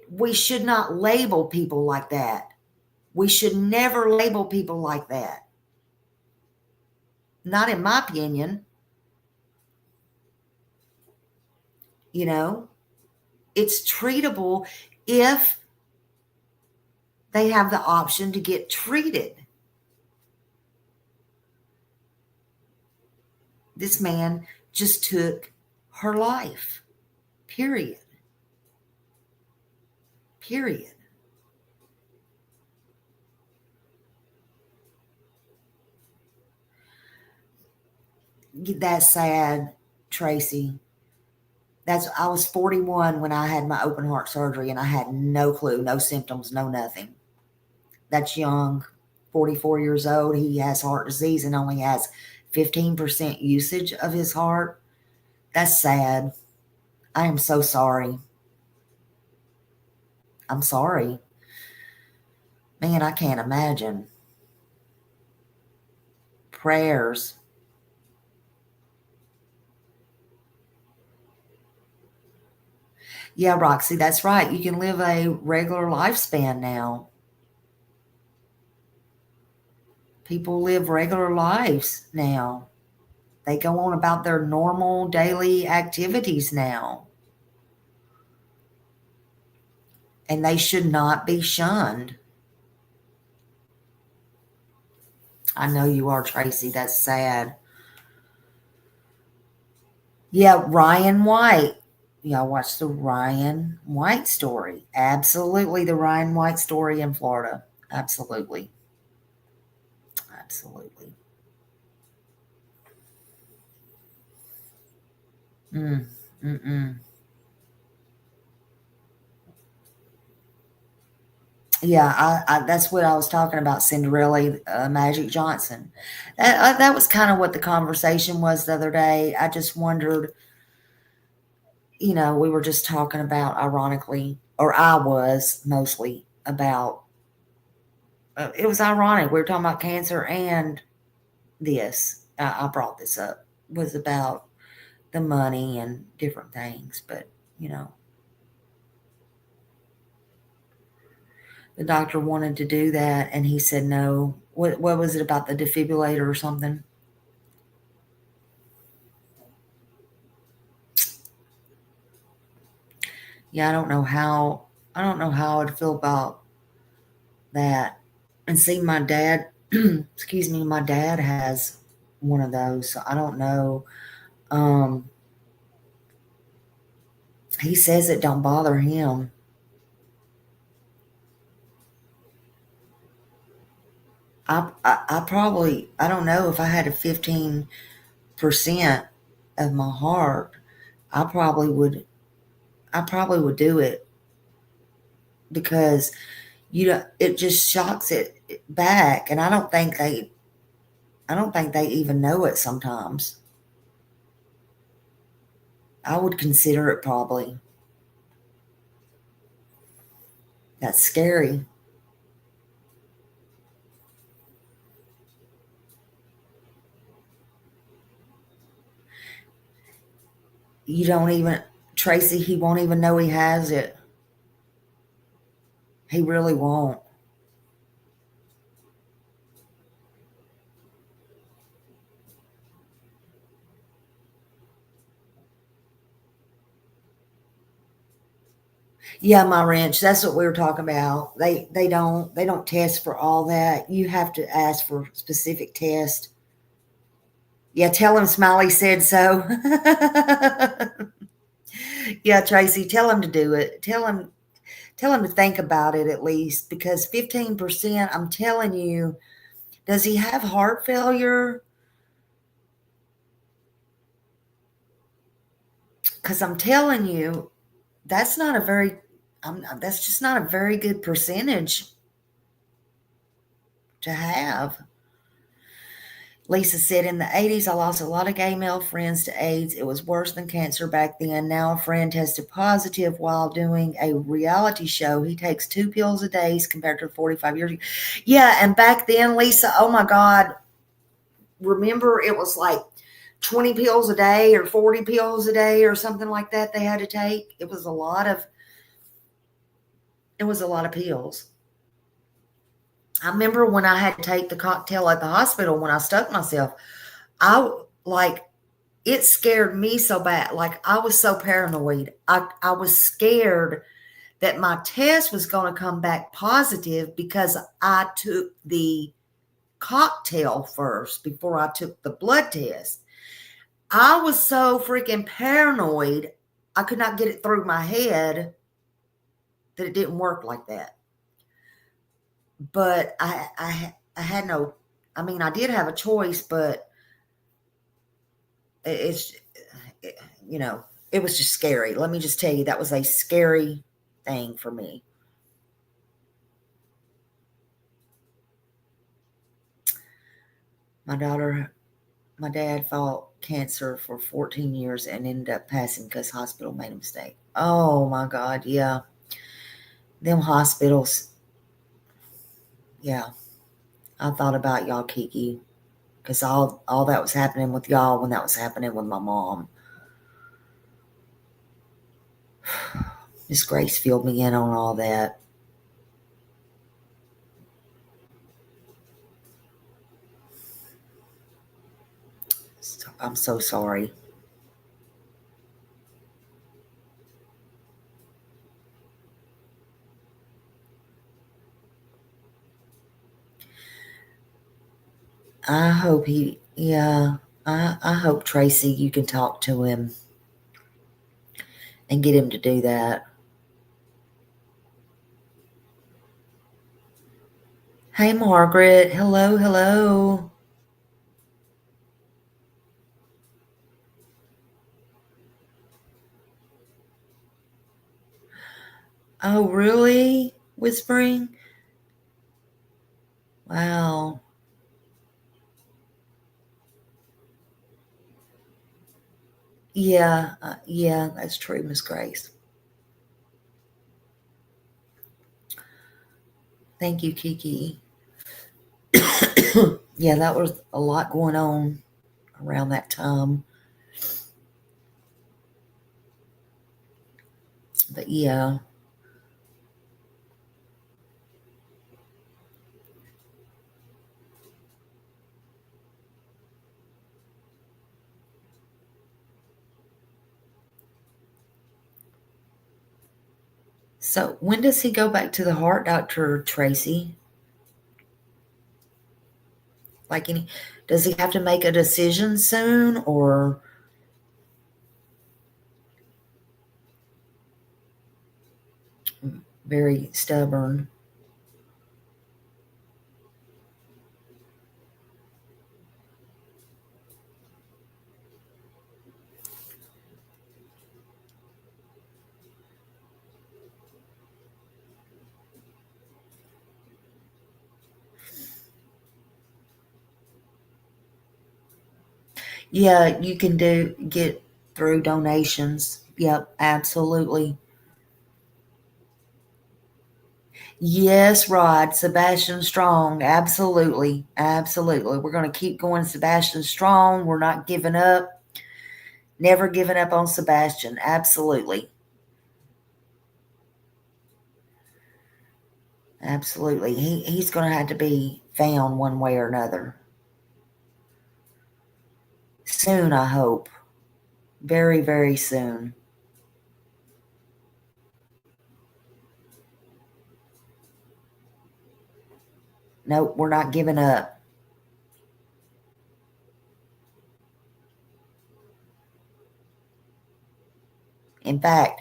We should not label people like that. We should never label people like that. Not in my opinion. It's treatable if they have the option to get treated. This man just took her life. Period. That's sad, Tracy. I was 41 when I had my open heart surgery, and I had no clue, no symptoms, no nothing. That's young. 44 years old. He has heart disease and only has 15% usage of his heart. That's sad. I am so sorry. I'm sorry. Man, I can't imagine. Prayers. Yeah, Roxy, that's right. You can live a regular lifespan now. People live regular lives now. They go on about their normal daily activities now. And they should not be shunned. I know you are, Tracy. That's sad. Yeah, Ryan White. Y'all watch the Ryan White story. Absolutely, the Ryan White story in Florida. Absolutely. Absolutely. Yeah, that's what I was talking about, Cinderella, Magic Johnson. That was kind of what the conversation was the other day. I just wondered, we were just talking about, ironically, or I was mostly about, it was ironic. We were talking about cancer and this. I brought this up, was about the money and different things, but, the doctor wanted to do that, and he said no. What was it about the defibrillator or something? Yeah, I don't know how I'd feel about that. And see, my dad, excuse me, my dad has one of those, so I don't know. He says it don't bother him. I probably, I don't know, if I had a 15% of my heart, I probably would do it, because it just shocks it back, and I don't think they even know it sometimes. I would consider it, probably. That's scary. You don't even, Tracy, he won't even know he has it. He really won't. Yeah, my wrench. That's what we were talking about. They don't test for all that. You have to ask for specific test. Yeah, tell him Smiley said so. Yeah, Tracy, tell him to do it. Tell him to think about it at least, because 15%, I'm telling you, does he have heart failure? Because I'm telling you, that's not a very, that's just not a very good percentage to have. Lisa said, in the 80s, I lost a lot of gay male friends to AIDS. It was worse than cancer back then. Now a friend tested positive while doing a reality show. He takes 2 pills a day compared to 45 years ago. Yeah, and back then, Lisa, oh my God, remember it was like 20 pills a day or 40 pills a day or something like that they had to take. It was a lot of pills. I remember when I had to take the cocktail at the hospital when I stuck myself, it scared me so bad. Like, I was so paranoid. I was scared that my test was going to come back positive because I took the cocktail first before I took the blood test. I was so freaking paranoid, I could not get it through my head that it didn't work like that. But I had no, I mean, I did have a choice, but it was just scary. Let me just tell you, that was a scary thing for me. My dad fought cancer for 14 years and ended up passing because hospital made a mistake. Oh my God, yeah. Them hospitals. Yeah. I thought about y'all, Kiki, because all that was happening with y'all when that was happening with my mom. Miss Grace filled me in on all that. So I'm so sorry. I hope I hope, Tracy, you can talk to him and get him to do that. Hey, Margaret. Hello, hello. Oh, really? Whispering? Wow. Yeah, yeah, that's true, Miss Grace. Thank you, Kiki. Yeah, that was a lot going on around that time. But yeah. So when does he go back to the heart doctor, Tracy? Like, does he have to make a decision soon, or very stubborn? Yeah, you can get through donations. Yep, absolutely. Yes, Rod, Sebastian Strong. Absolutely. Absolutely. We're going to keep going Sebastian Strong. We're not giving up. Never giving up on Sebastian. Absolutely. Absolutely. He's going to have to be found one way or another. Soon, I hope. Very, very soon. Nope, we're not giving up. In fact,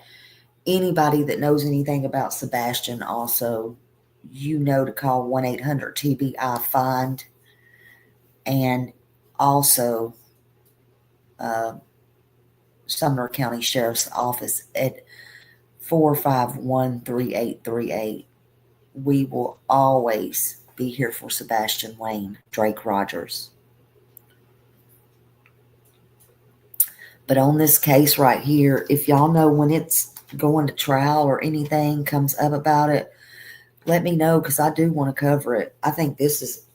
anybody that knows anything about Sebastian also, to call 1-800-TBI-FIND, and also Sumner County Sheriff's Office at 451-3838. We will always be here for Sebastian Wayne, Drake Rogers. But on this case right here, if y'all know when it's going to trial or anything comes up about it, let me know, because I do want to cover it. I think this is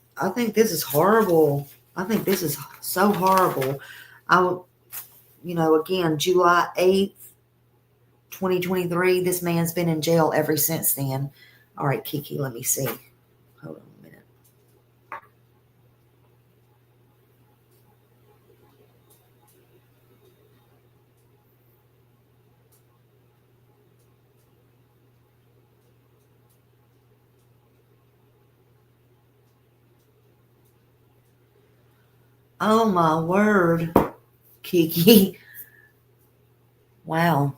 horrible. I think this is so horrible. Again, July 8th, 2023, this man's been in jail ever since then. All right, Kiki, let me see. Hold on a minute. Oh, my word, Kiki. Wow.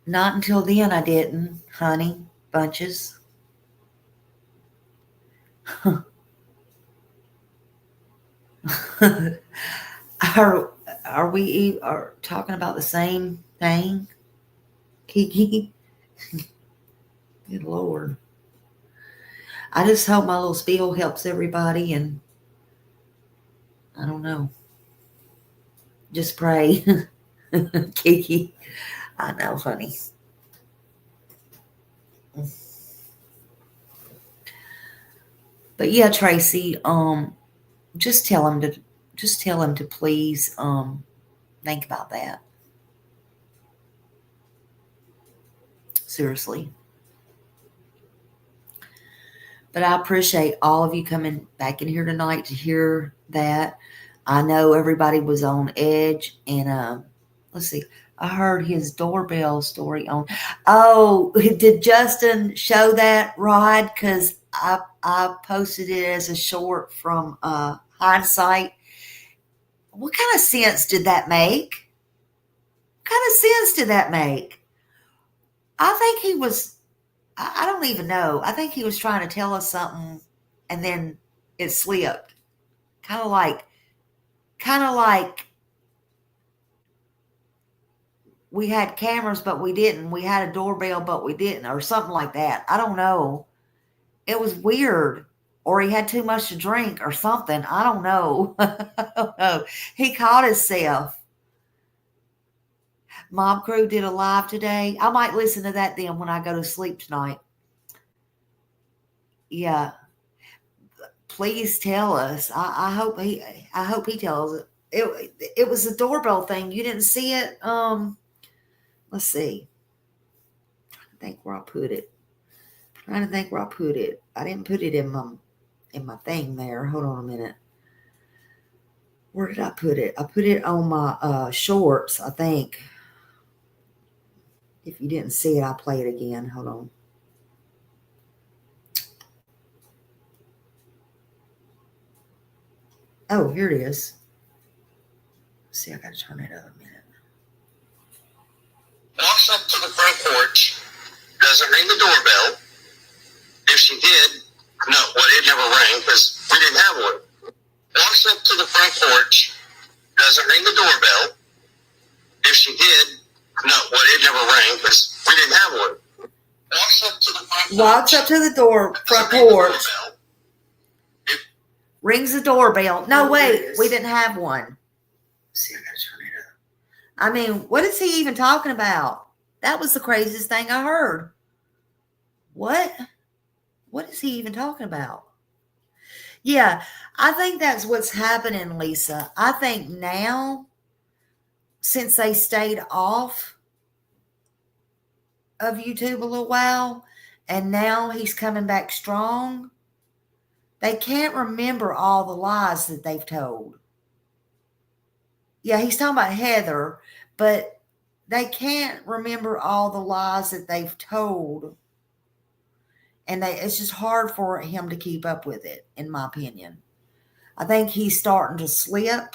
Not until then I didn't, honey. Bunches. Are we talking about the same thing, Kiki? Good Lord. I just hope my little spiel helps everybody, and I don't know. Just pray. Kiki. I know, honey. But yeah, Tracy, just tell him to please think about that. Seriously. But I appreciate all of you coming back in here tonight to hear that. I know everybody was on edge, and let's see. I heard his doorbell story on. Oh, did Justin show that, Rod? Because I posted it as a short from Hindsight. What kind of sense did that make? What kind of sense did that make? I think he was. I don't even know. I think he was trying to tell us something, and then it slipped. Kind of like we had cameras, but we didn't. We had a doorbell, but we didn't, or something like that. I don't know. It was weird. Or he had too much to drink or something. I don't know. I don't know. He caught himself. Mob Crew did a live today. I might listen to that then when I go to sleep tonight. Yeah. Please tell us. I hope he tells it. It was a doorbell thing. You didn't see it? Let's see. I think where I put it. Trying to think where I put it. I didn't put it in my thing there. Hold on a minute. Where did I put it? I put it on my shorts, I think. If you didn't see it, I'll play it again. Hold on. Oh, here it is. Let's see, I gotta turn it up a minute. Walks up to the front porch, doesn't ring the doorbell. If she did, no, well, it never rang because we didn't have one. Walks up to the front porch, doesn't ring the doorbell. If she did, no, well, it never rang because we didn't have one. Walks up to the front porch. Walks up to the front porch. Rings the doorbell. No, wait, we didn't have one. See, I gotta turn it up. I mean, what is he even talking about? That was the craziest thing I heard. What? What is he even talking about? Yeah, I think that's what's happening, Lisa. I think now, since they stayed off of YouTube a little while, and now he's coming back strong, they can't remember all the lies that they've told. Yeah, he's talking about Heather, but they can't remember all the lies that they've told. And it's just hard for him to keep up with it, in my opinion. I think he's starting to slip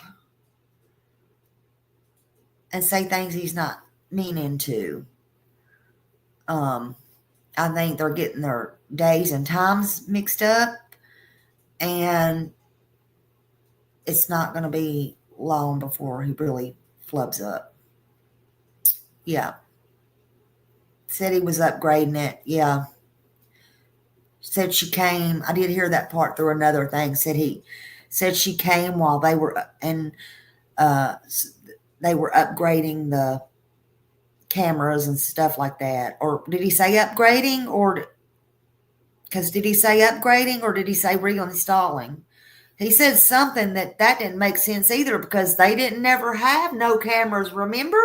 and say things he's not meaning to. I think they're getting their days and times mixed up, and it's not going to be long before he really flubs up. Yeah. Said he was upgrading it. Yeah. Said she came. I did hear that part through another thing. Said she came while they were they were upgrading the cameras and stuff like that. Or did he say upgrading? Or because did he say upgrading or did he say reinstalling? He said something that didn't make sense either, because they didn't never have no cameras, remember?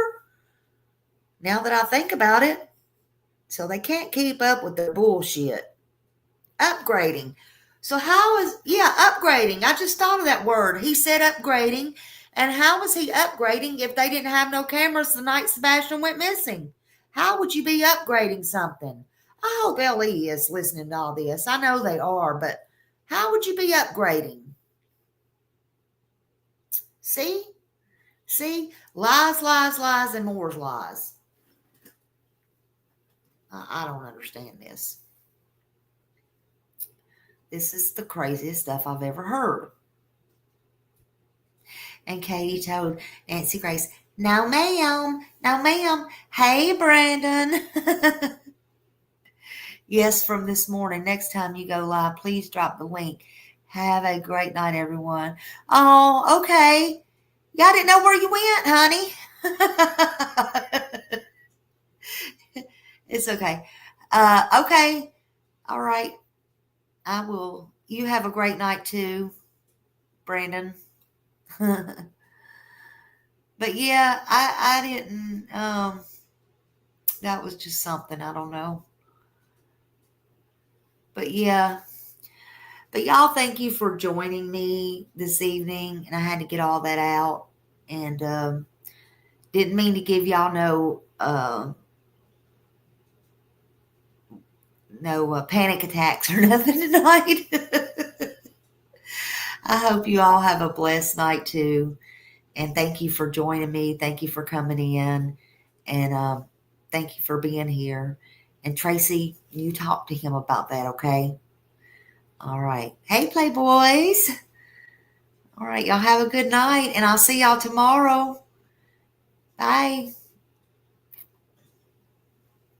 Now that I think about it. So they can't keep up with their bullshit. Upgrading. So how is, upgrading. I just thought of that word. He said upgrading. And how was he upgrading if they didn't have no cameras the night Sebastian went missing? How would you be upgrading something? I hope LE is listening to all this. I know they are, but how would you be upgrading? See? Lies, lies, lies, and more lies. I don't understand this. This is the craziest stuff I've ever heard. And Katie told Nancy Grace, no, ma'am. No, ma'am. Hey, Brandon. Yes, from this morning. Next time you go live, please drop the link. Have a great night, everyone. Oh, okay. Y'all didn't know where you went, honey. It's okay. Okay. All right. I will. You have a great night too, Brandon. But yeah, I didn't, that was just something, I don't know. But yeah, But y'all, thank you for joining me this evening. And I had to get all that out. And didn't mean to give y'all no panic attacks or nothing tonight. I hope you all have a blessed night too. And thank you for joining me. Thank you for coming in. And thank you for being here. And Tracy, you talk to him about that, okay? All right. Hey, Playboys. All right. Y'all have a good night. And I'll see y'all tomorrow.